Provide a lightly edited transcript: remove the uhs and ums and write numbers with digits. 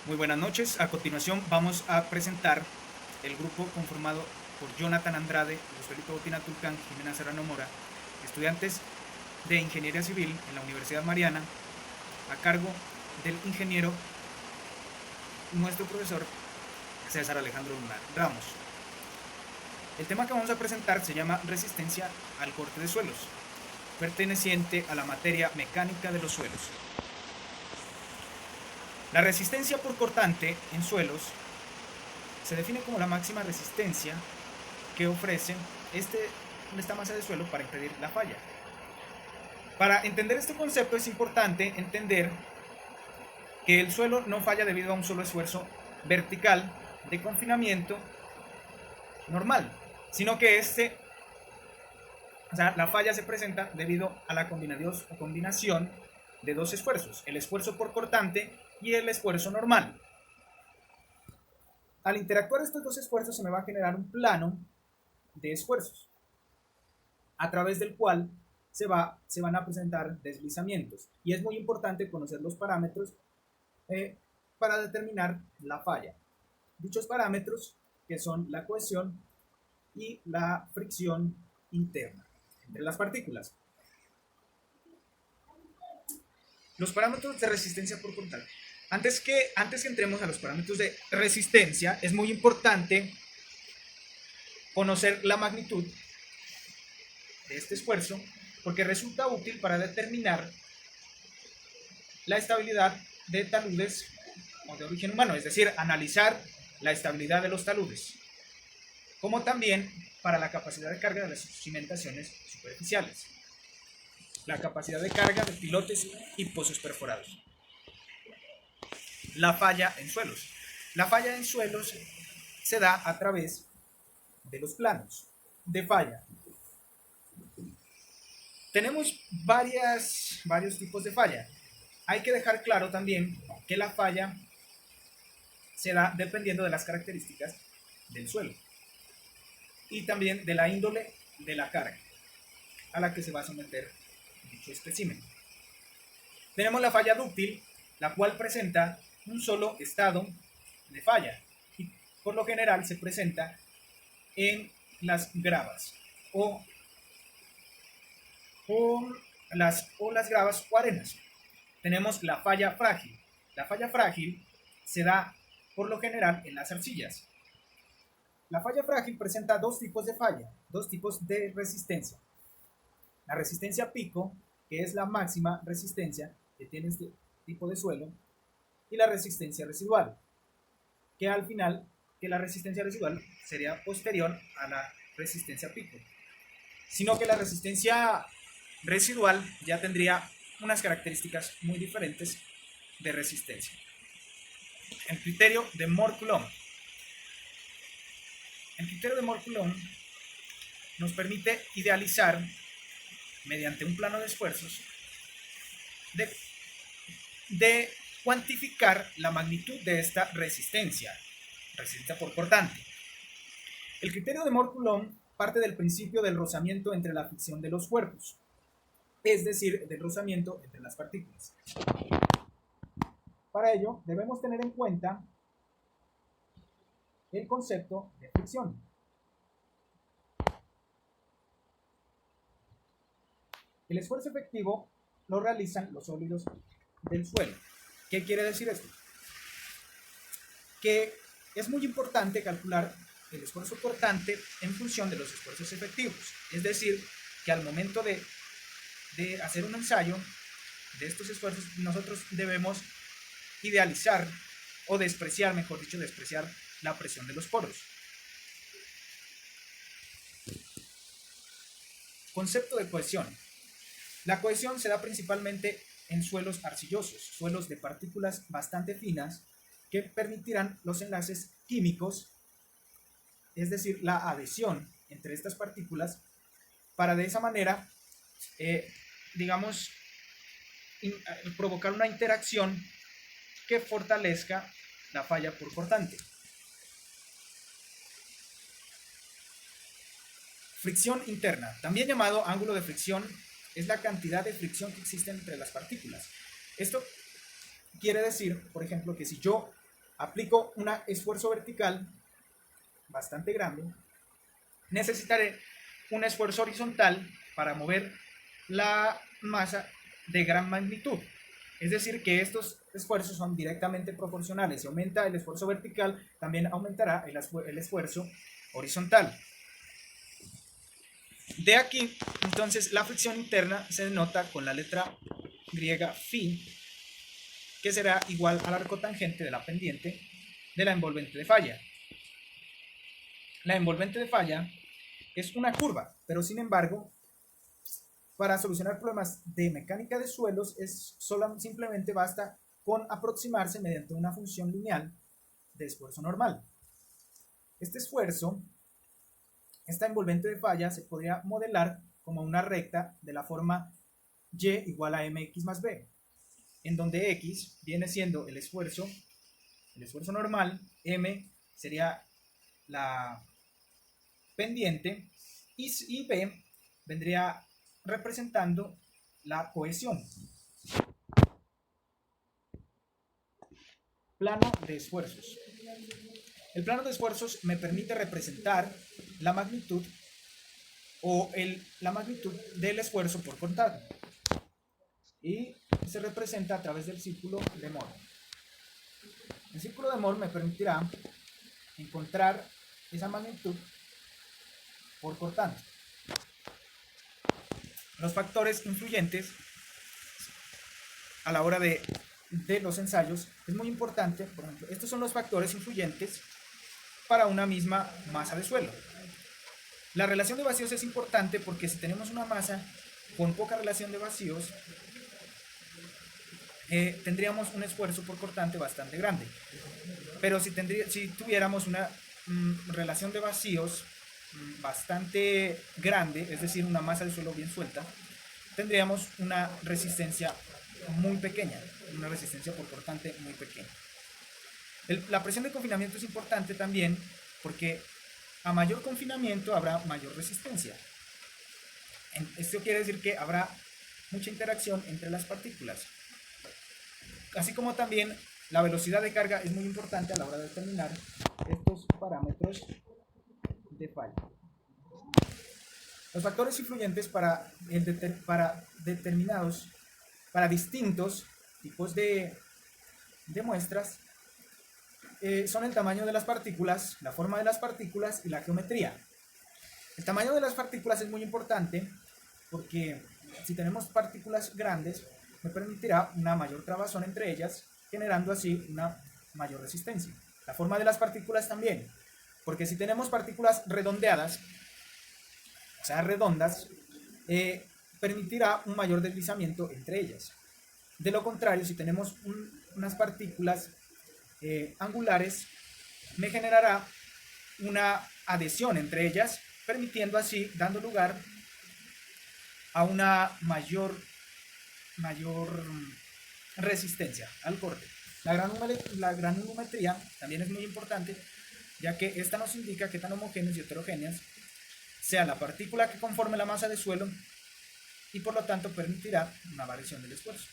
Muy buenas noches. A continuación vamos a presentar el grupo conformado por Jonathan Andrade, Joselito Botina Tulcán, Jimena Serrano Mora, estudiantes de Ingeniería Civil en la Universidad Mariana, a cargo del ingeniero, nuestro profesor César Alejandro Luna Ramos. El tema que vamos a presentar se llama Resistencia al corte de suelos, perteneciente a la materia mecánica de los suelos. La resistencia por cortante en suelos se define como la máxima resistencia que ofrece esta masa de suelo para impedir la falla. Para entender este concepto es importante entender que el suelo no falla debido a un solo esfuerzo vertical de confinamiento normal, sino que la falla se presenta debido a la combinación de dos esfuerzos, el esfuerzo por cortante y el esfuerzo normal. Al interactuar estos dos esfuerzos se me va a generar un plano de esfuerzos, a través del cual se van a presentar deslizamientos. Y es muy importante conocer los parámetros para determinar la falla. Dichos parámetros, que son la cohesión y la fricción interna entre las partículas. Los parámetros de resistencia por cortante. Antes que entremos a los parámetros de resistencia, es muy importante conocer la magnitud de este esfuerzo, porque resulta útil para determinar la estabilidad de taludes o de origen humano, es decir, analizar la estabilidad de los taludes, como también para la capacidad de carga de las cimentaciones superficiales, la capacidad de carga de pilotes y pozos perforados. La falla en suelos. La falla en suelos se da a través de los planos de falla. Tenemos varios tipos de falla. Hay que dejar claro también que la falla se da dependiendo de las características del suelo y también de la índole de la carga a la que se va a someter dicho espécimen. Tenemos la falla dúctil, la cual presenta un solo estado de falla y por lo general se presenta en las gravas o las gravas o arenas. Tenemos la falla frágil. La falla frágil se da por lo general en las arcillas. La falla frágil presenta dos tipos de falla, dos tipos de resistencia. La resistencia pico, que es la máxima resistencia que tiene este tipo de suelo, y la resistencia residual, que al final, que la resistencia residual sería posterior a la resistencia pico, sino que la resistencia residual ya tendría unas características muy diferentes de resistencia. El criterio de Moore-Coulomb. El criterio de Moore-Coulomb nos permite idealizar, mediante un plano de esfuerzos, de cuantificar la magnitud de esta resistencia por cortante. El criterio de Moore-Coulomb parte del principio del rozamiento entre la fricción de los cuerpos, es decir, del rozamiento entre las partículas. Para ello, debemos tener en cuenta el concepto de fricción. El esfuerzo efectivo lo realizan los sólidos del suelo. ¿Qué quiere decir esto? Que es muy importante calcular el esfuerzo cortante en función de los esfuerzos efectivos. Es decir, que al momento de hacer un ensayo de estos esfuerzos, nosotros debemos idealizar o despreciar, mejor dicho, despreciar la presión de los poros. Concepto de cohesión. La cohesión se da principalmente en suelos arcillosos, suelos de partículas bastante finas que permitirán los enlaces químicos, es decir, la adhesión entre estas partículas, para de esa manera, provocar una interacción que fortalezca la falla por cortante. Fricción interna, también llamado ángulo de fricción, es la cantidad de fricción que existe entre las partículas. Esto quiere decir, por ejemplo, que si yo aplico un esfuerzo vertical bastante grande, necesitaré un esfuerzo horizontal para mover la masa de gran magnitud. Es decir, que estos esfuerzos son directamente proporcionales. Si aumenta el esfuerzo vertical, también aumentará el esfuerzo horizontal. De aquí, entonces, la fricción interna se denota con la letra griega phi, que será igual al arco tangente de la pendiente de la envolvente de falla. La envolvente de falla es una curva, pero sin embargo, para solucionar problemas de mecánica de suelos simplemente basta con aproximarse mediante una función lineal de esfuerzo normal. Este esfuerzo, esta envolvente de falla, se podría modelar como una recta de la forma y igual a mx más b, en donde x viene siendo el esfuerzo normal, m sería la pendiente y b vendría representando la cohesión. Plano de esfuerzos. El plano de esfuerzos me permite representar la magnitud la magnitud del esfuerzo por contado. Y se representa a través del círculo de Mohr. El círculo de Mohr me permitirá encontrar esa magnitud por cortante. Los factores influyentes a la hora de los ensayos es muy importante. Por ejemplo, estos son los factores influyentes para una misma masa de suelo. La relación de vacíos es importante porque si tenemos una masa con poca relación de vacíos, tendríamos un esfuerzo por cortante bastante grande. Pero si tuviéramos una relación de vacíos bastante grande, es decir, una masa de suelo bien suelta, tendríamos una resistencia muy pequeña, una resistencia por cortante muy pequeña. La presión de confinamiento es importante también porque a mayor confinamiento habrá mayor resistencia. Esto quiere decir que habrá mucha interacción entre las partículas. Así como también la velocidad de carga es muy importante a la hora de determinar estos parámetros de falla. Los factores influyentes para distintos tipos de muestras son el tamaño de las partículas, la forma de las partículas y la geometría. El tamaño de las partículas es muy importante porque si tenemos partículas grandes, me permitirá una mayor trabazón entre ellas, generando así una mayor resistencia. La forma de las partículas también, porque si tenemos partículas redondeadas, o sea, redondas, permitirá un mayor deslizamiento entre ellas. De lo contrario, si tenemos unas partículas angulares, me generará una adhesión entre ellas, permitiendo así, dando lugar a una mayor resistencia al corte. La granulometría también es muy importante, ya que esta nos indica qué tan homogéneas y heterogéneas sea la partícula que conforme la masa de suelo y por lo tanto permitirá una variación del esfuerzo.